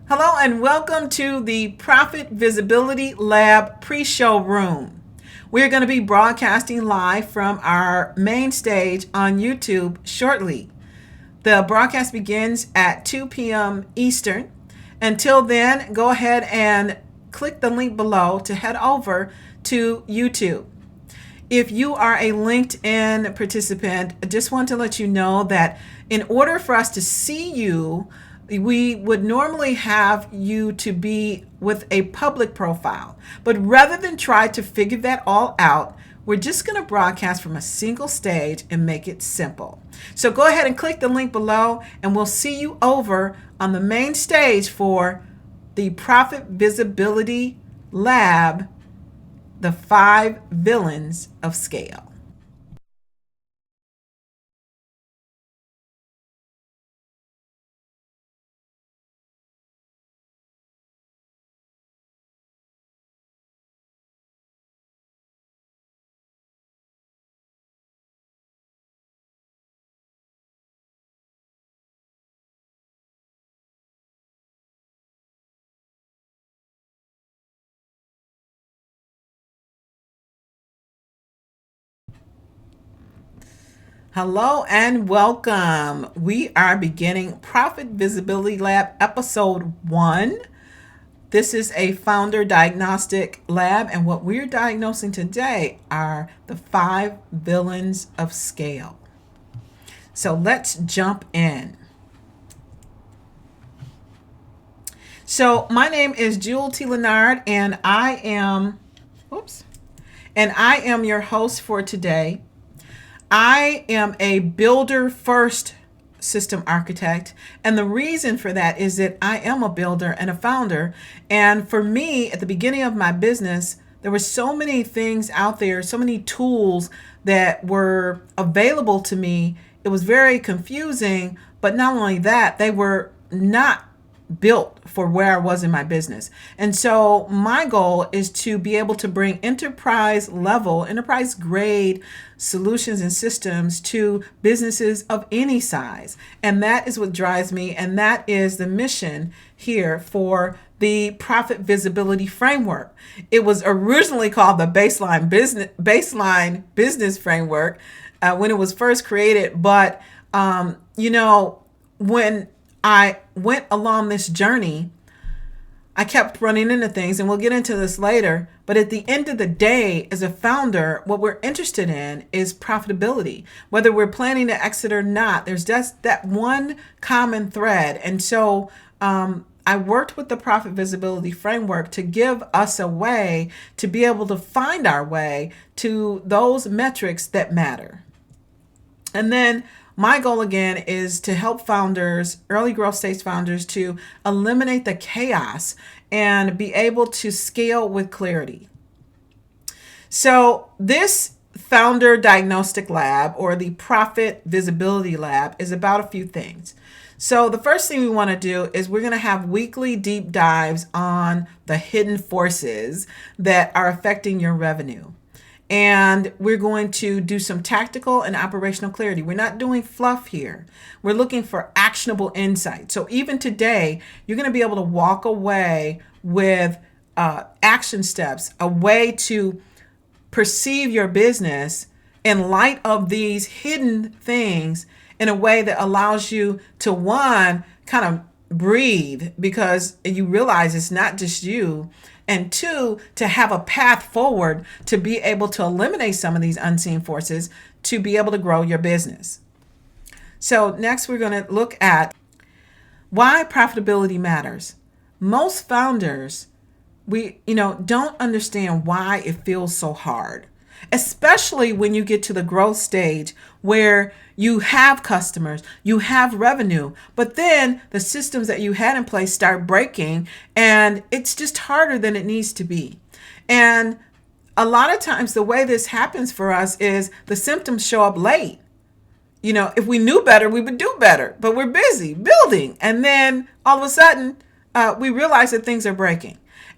Hello and welcome to the Profit Visibility Lab pre-show room. We're going to be broadcasting live from our main stage on YouTube shortly. The broadcast begins at 2 p.m. Eastern. Until then, go ahead and click the link below to head over to YouTube. If you are a LinkedIn participant, I just want to let you know that in order for us to see you, we would normally have you to be with a public profile. But rather than try to figure that all out, we're just going to broadcast from a single stage and make it simple. So go ahead and click the link below, and we'll see you over on the main stage for the Profit Visibility Lab, the 5 Villains of Scale. Hello and welcome. We are beginning Profit Visibility Lab episode 1. This is a founder diagnostic lab, and what we're diagnosing today are the 5 villains of scale. So let's jump in. So my name is Juhl Lenard, and I am your host for today. I am a builder first system architect. And the reason for that is that I am a builder and a founder. And for me, at the beginning of my business, there were so many things out there, so many tools that were available to me. It was very confusing. But not only that, they were not built for where I was in my business. And so my goal is to be able to bring enterprise grade solutions and systems to businesses of any size. And that is what drives me. And that is the mission here for the Profit Visibility Framework. It was originally called the Baseline Business Framework when it was first created. But, when I went along this journey, I kept running into things, and we'll get into this later. But at the end of the day, as a founder, what we're interested in is profitability. Whether we're planning to exit or not, there's just that one common thread. And so I worked with the Profit Visibility Framework to give us a way to be able to find our way to those metrics that matter. And then my goal again is to help founders, early growth stage founders, to eliminate the chaos and be able to scale with clarity. So this founder diagnostic lab, or the Profit Visibility Lab, is about a few things. So the first thing we want to do is we're going to have weekly deep dives on the hidden forces that are affecting your revenue. And we're going to do some tactical and operational clarity. We're not doing fluff here. We're looking for actionable insight. So even today, you're going to be able to walk away with action steps, a way to perceive your business in light of these hidden things in a way that allows you to, one, kind of breathe, because you realize it's not just you. And two, to have a path forward to be able to eliminate some of these unseen forces to be able to grow your business. So next, we're going to look at why profitability matters. Most founders, don't understand why it feels so hard, especially when you get to the growth stage where you have customers, you have revenue, but then the systems that you had in place start breaking, and it's just harder than it needs to be. And a lot of times the way this happens for us is the symptoms show up late. If we knew better, we would do better, but we're busy building. And then all of a sudden, we realize that things are breaking.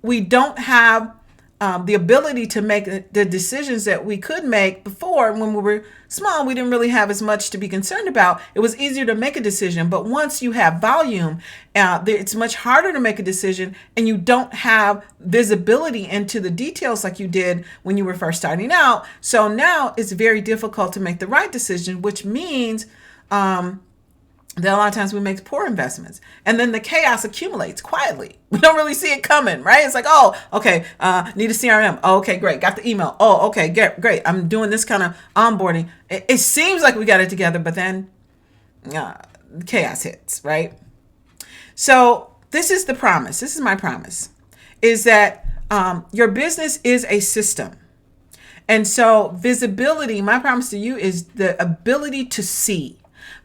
We don't have the ability to make the decisions that we could make before. When we were small, we didn't really have as much to be concerned about. It was easier to make a decision. But once you have volume, it's much harder to make a decision, and you don't have visibility into the details like you did when you were first starting out. So now it's very difficult to make the right decision, which means that a lot of times we make poor investments, and then the chaos accumulates quietly. We don't really see it coming, right? It's like, oh, okay, need a CRM. Oh, okay, great. Got the email. Oh, okay, great. I'm doing this kind of onboarding. It seems like we got it together, but then chaos hits, right? So this is the promise. This is my promise, is that your business is a system. And so visibility, my promise to you, is the ability to see.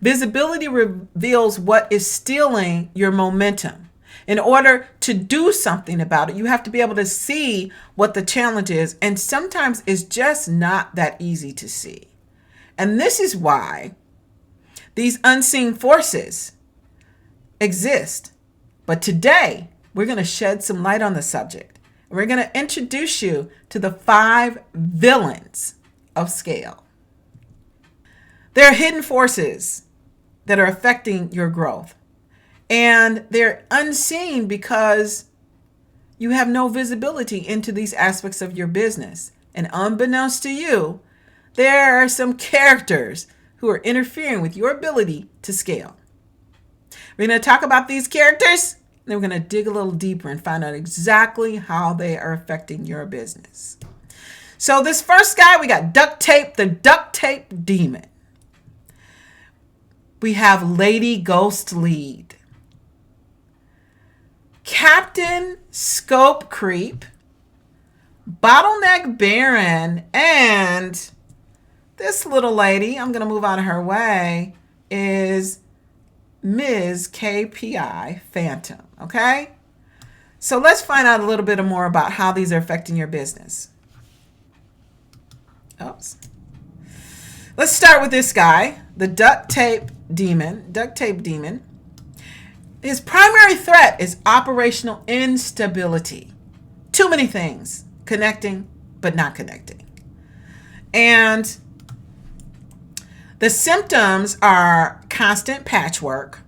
Visibility reveals what is stealing your momentum. In order to do something about it, you have to be able to see what the challenge is. And sometimes it's just not that easy to see. And this is why these unseen forces exist. But today, we're going to shed some light on the subject. We're going to introduce you to the 5 villains of scale. There are hidden forces that are affecting your growth, and they're unseen because you have no visibility into these aspects of your business. And unbeknownst to you, there are some characters who are interfering with your ability to scale. We're going to talk about these characters, and then we're going to dig a little deeper and find out exactly how they are affecting your business. So this first guy, we got duct tape, the duct tape demon. We have Lady Ghost Lead, Captain Scope Creep, Bottleneck Baron, and this little lady, I'm going to move out of her way, is Ms. KPI Phantom, okay? So let's find out a little bit more about how these are affecting your business. Oops. Let's start with this guy, the duct tape demon. His primary threat is operational instability. Too many things connecting but not connecting. And the symptoms are constant patchwork.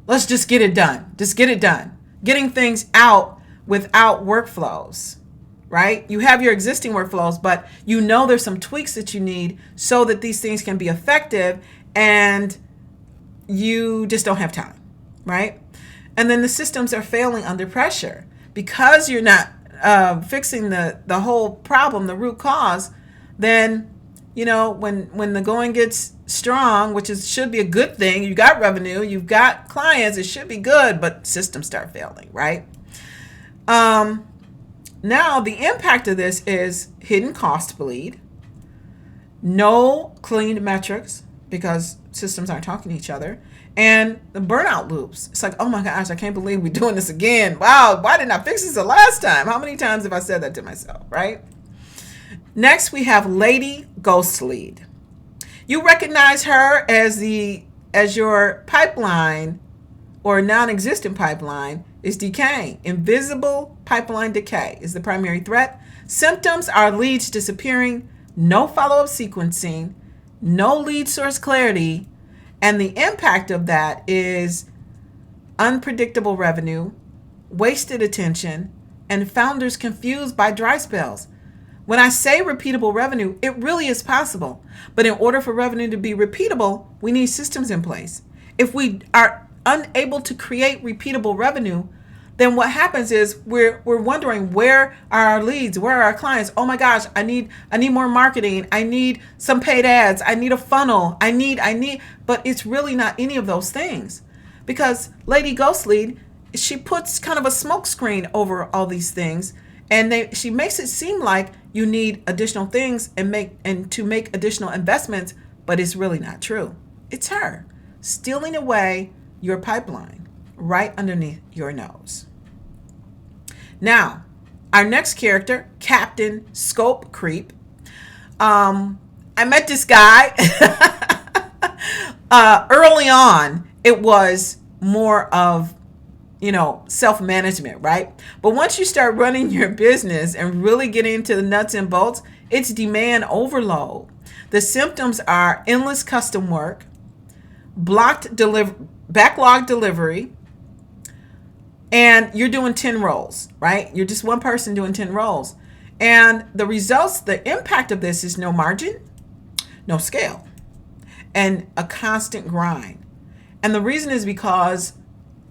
Let's just get it done. Just get it done. Getting things out without workflows. Right? You have your existing workflows, but you know there's some tweaks that you need so that these things can be effective, and you just don't have time, right? And then the systems are failing under pressure because you're not fixing the whole problem, the root cause. Then, when the going gets strong, which should be a good thing, you got revenue, you've got clients, it should be good, but systems start failing, right? Now, the impact of this is hidden cost bleed, no clean metrics because systems aren't talking to each other, and the burnout loops. It's like, oh my gosh, I can't believe we're doing this again. Wow, why didn't I fix this the last time? How many times have I said that to myself, right? Next, we have Lady Ghost Lead. You recognize her as your pipeline or non-existent pipeline is decaying. Invisible pipeline decay is the primary threat. Symptoms are leads disappearing, no follow-up sequencing, no lead source clarity, and the impact of that is unpredictable revenue, wasted attention, and founders confused by dry spells. When I say repeatable revenue, it really is possible. But in order for revenue to be repeatable, we need systems in place. If we are unable to create repeatable revenue, then what happens is we're wondering, where are our leads? Where are our clients? Oh my gosh, I need more marketing. I need some paid ads. I need a funnel. I need, but it's really not any of those things, because Lady Ghost Lead, she puts kind of a smoke screen over all these things, and she makes it seem like you need additional things and to make additional investments, but it's really not true. It's her stealing away your pipeline right underneath your nose. Now, our next character, Captain Scope Creep. I met this guy early on. It was more of, self-management, right? But once you start running your business and really getting into the nuts and bolts, it's demand overload. The symptoms are endless custom work, backlog delivery, and you're doing 10 roles, right? You're just one person doing 10 roles. And the results, the impact of this is no margin, no scale, and a constant grind. And the reason is because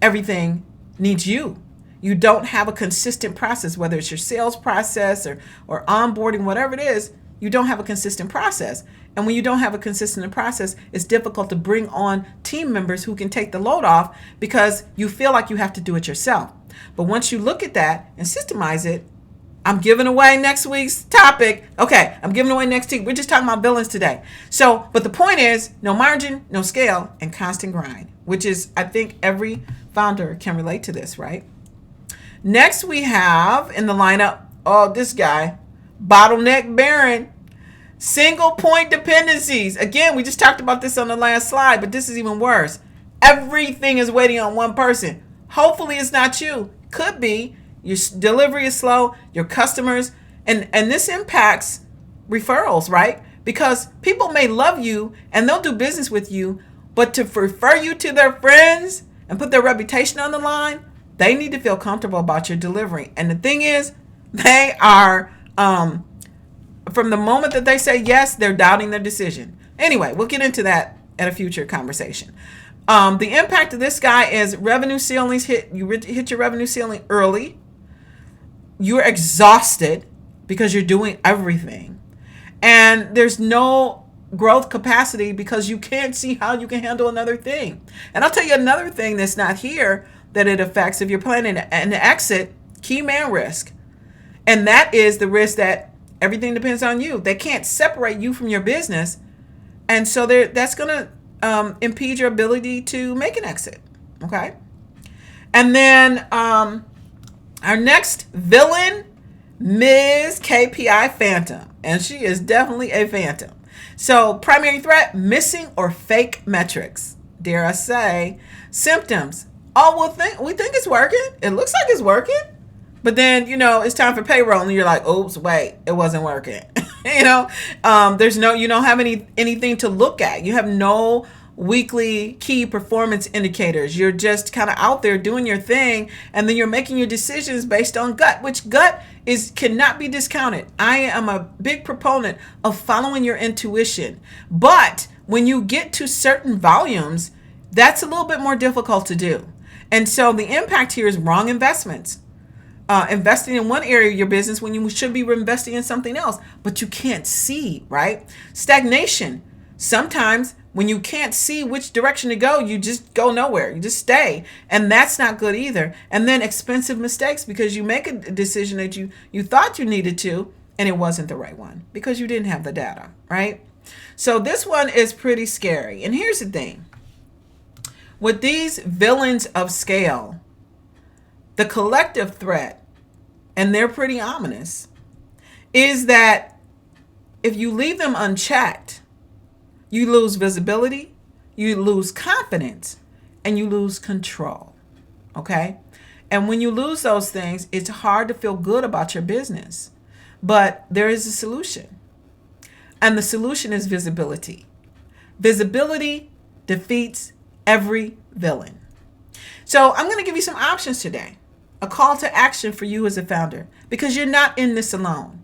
everything needs you. You don't have a consistent process, whether it's your sales process or onboarding, whatever it is, you don't have a consistent process. And when you don't have a consistent process, it's difficult to bring on team members who can take the load off because you feel like you have to do it yourself. But once you look at that and systemize it, I'm giving away next week's topic. Okay, I'm giving away next week. We're just talking about villains today. So, but the point is no margin, no scale, and constant grind, which is, I think every founder can relate to this, right? Next we have in the lineup, this guy, bottleneck Baron, single point dependencies. Again, we just talked about this on the last slide, but this is even worse. Everything is waiting on one person. Hopefully it's not you. Could be. Your delivery is slow, your customers, and this impacts referrals, right? Because people may love you and they'll do business with you, but to refer you to their friends and put their reputation on the line, they need to feel comfortable about your delivery. And the thing is, they are, from the moment that they say yes, they're doubting their decision. Anyway, we'll get into that at a future conversation. The impact of this guy is revenue ceilings hit. You hit your revenue ceiling early. You're exhausted because you're doing everything. And there's no growth capacity because you can't see how you can handle another thing. And I'll tell you another thing that's not here that it affects if you're planning an exit, key man risk. And that is the risk that everything depends on you. They can't separate you from your business. And so that's going to impede your ability to make an exit. Okay. And then our next villain, Ms. KPI Phantom. And she is definitely a phantom. So primary threat, missing or fake metrics. Dare I say, symptoms. We think it's working. It looks like it's working. But then, it's time for payroll and you're like, oops, wait, it wasn't working. You don't have anything to look at. You have no weekly key performance indicators. You're just kind of out there doing your thing, and then you're making your decisions based on gut, which gut cannot be discounted. I am a big proponent of following your intuition. But when you get to certain volumes, that's a little bit more difficult to do. And so the impact here is wrong investments. Investing in one area of your business when you should be reinvesting in something else, but you can't see, right? Stagnation. Sometimes when you can't see which direction to go, you just go nowhere. You just stay. And that's not good either. And then expensive mistakes because you make a decision that you thought you needed to, and it wasn't the right one because you didn't have the data, right? So this one is pretty scary. And here's the thing. With these villains of scale, the collective threat, and they're pretty ominous, is that if you leave them unchecked, you lose visibility, you lose confidence, and you lose control. Okay? And when you lose those things, it's hard to feel good about your business. But there is a solution. And the solution is visibility. Visibility defeats every villain. So I'm going to give you some options today. A call to action for you as a founder, because you're not in this alone.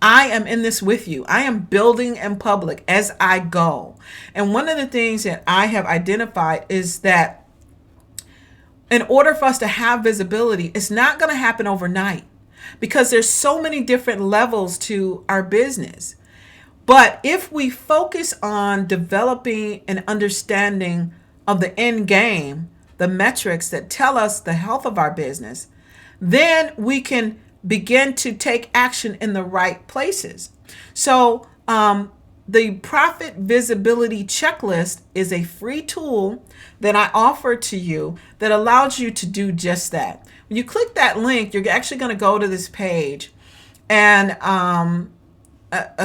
I am in this with you. I am building in public as I go. And one of the things that I have identified is that in order for us to have visibility, it's not going to happen overnight because there's so many different levels to our business. But if we focus on developing an understanding of the end game, the metrics that tell us the health of our business, then we can begin to take action in the right places. So the profit visibility checklist is a free tool that I offer to you that allows you to do just that. When you click that link, you're actually going to go to this page and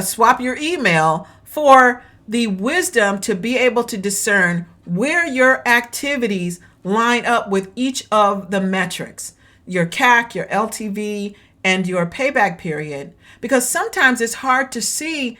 swap your email for the wisdom to be able to discern where your activities line up with each of the metrics, your CAC, your LTV, and your payback period, because sometimes it's hard to see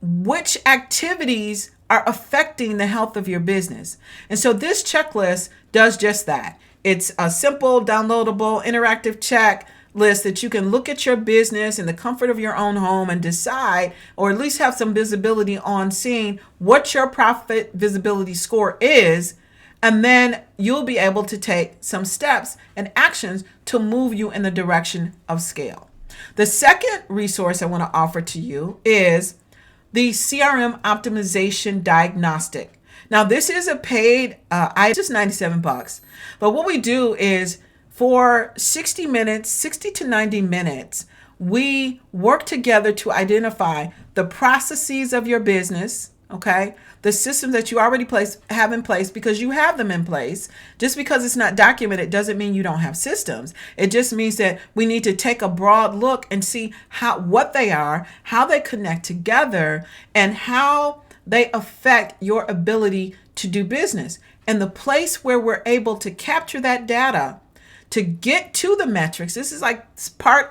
which activities are affecting the health of your business. And so this checklist does just that. It's a simple, downloadable, interactive checklist that you can look at your business in the comfort of your own home and decide, or at least have some visibility on seeing what your profit visibility score is. And then you'll be able to take some steps and actions to move you in the direction of scale. The second resource I want to offer to you is the CRM Optimization Diagnostic. Now, this is a paid item, just $97. But what we do is for 60 minutes, 60 to 90 minutes, we work together to identify the processes of your business, okay? The systems that you already have in place, because you have them in place. Just because it's not documented doesn't mean you don't have systems. It just means that we need to take a broad look and see what they are, how they connect together, and how they affect your ability to do business. And the place where we're able to capture that data to get to the metrics, this is like part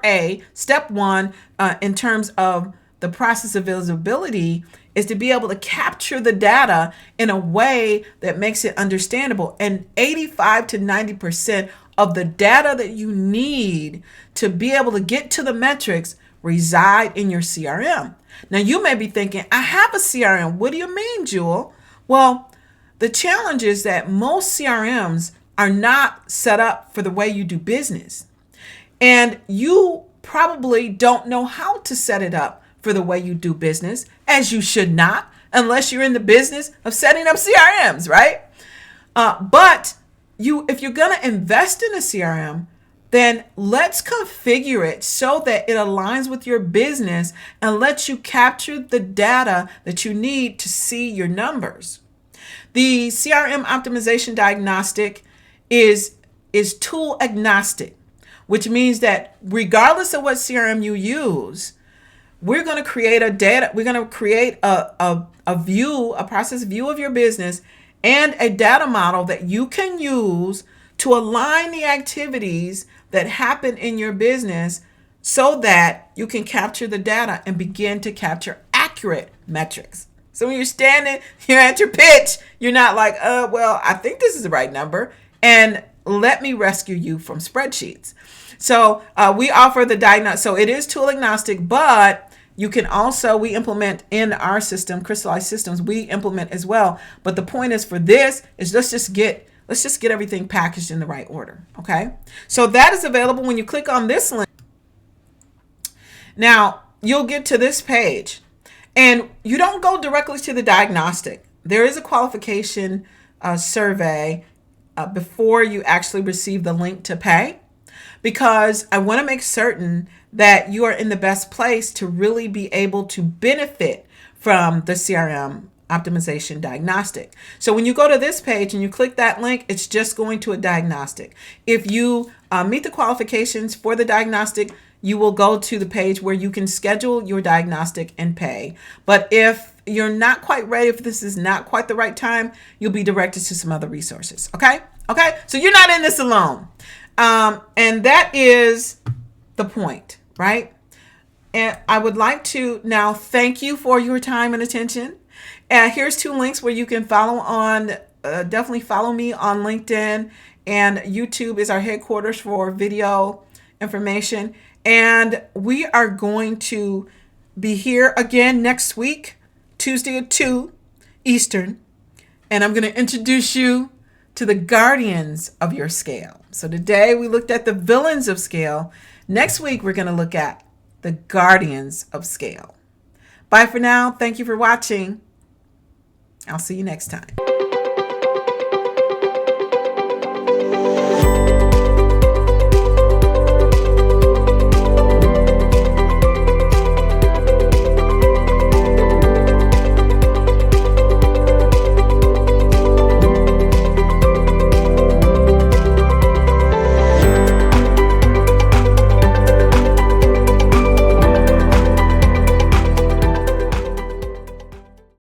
A, step one, in terms of the process of visibility, is to be able to capture the data in a way that makes it understandable. And 85 to 90% of the data that you need to be able to get to the metrics reside in your CRM. Now, you may be thinking, I have a CRM. What do you mean, Juhl? Well, the challenge is that most CRMs are not set up for the way you do business. And you probably don't know how to set it up for the way you do business, as you should not, unless you're in the business of setting up CRMs, right? But if you're going to invest in a CRM, then let's configure it so that it aligns with your business and lets you capture the data that you need to see your numbers. The CRM Optimization Diagnostic is tool agnostic, which means that regardless of what CRM you use, we're going to create a view, a process view of your business, and a data model that you can use to align the activities that happen in your business so that you can capture the data and begin to capture accurate metrics. So when you're standing here at your pitch, you're not like, well, I think this is the right number, and let me rescue you from spreadsheets. So we offer the diagnostic. So it is tool agnostic, but you can also, we implement in our system, Crystalized systems, we implement as well. But the point is, for this is let's just get everything packaged in the right order. Okay. So that is available when you click on this link. Now you'll get to this page, and you don't go directly to the diagnostic. There is a qualification survey before you actually receive the link to pay, because I want to make certain that you are in the best place to really be able to benefit from the CRM Optimization Diagnostic. So when you go to this page and you click that link, it's just going to a diagnostic. If you meet the qualifications for the diagnostic, you will go to the page where you can schedule your diagnostic and pay. But if you're not quite ready, if this is not quite the right time, you'll be directed to some other resources. Okay? So you're not in this alone. And that is the point, right? And I would like to now thank you for your time and attention. Here's 2 links where you can definitely follow me on LinkedIn, and YouTube is our headquarters for video information. And we are going to be here again next week, Tuesday at 2 Eastern. And I'm going to introduce you to the guardians of your scale. So today we looked at the villains of scale. Next week, we're going to look at the guardians of scale. Bye for now. Thank you for watching. I'll see you next time.